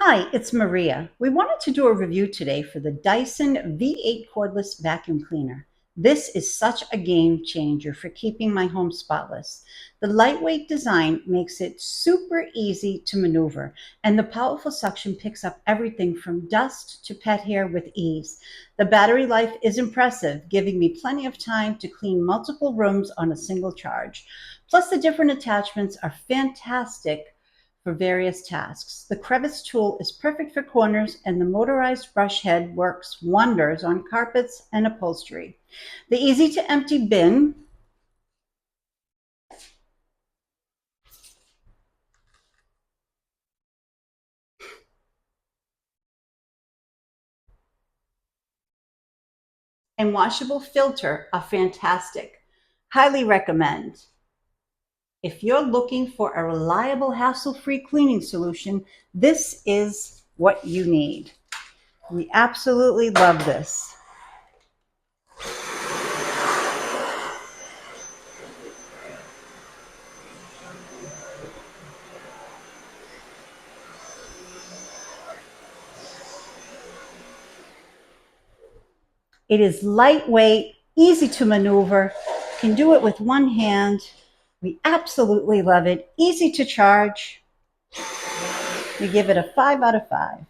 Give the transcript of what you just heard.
Hi, it's Maria. We wanted to do a review today for the Dyson V8 cordless vacuum cleaner. This is such a game changer for keeping my home spotless. The lightweight design makes it super easy to maneuver, and the powerful suction picks up everything from dust to pet hair with ease. The battery life is impressive, giving me plenty of time to clean multiple rooms on a single charge. Plus, the different attachments are fantastic for various tasks. The crevice tool is perfect for corners, and the motorized brush head works wonders on carpets and upholstery. The easy to empty bin and washable filter are fantastic. Highly recommend. If you're looking for a reliable, hassle-free cleaning solution, this is what you need. We absolutely love this. It is lightweight, easy to maneuver, can do it with one hand. We absolutely love it. Easy to charge. We give it a 5 out of 5.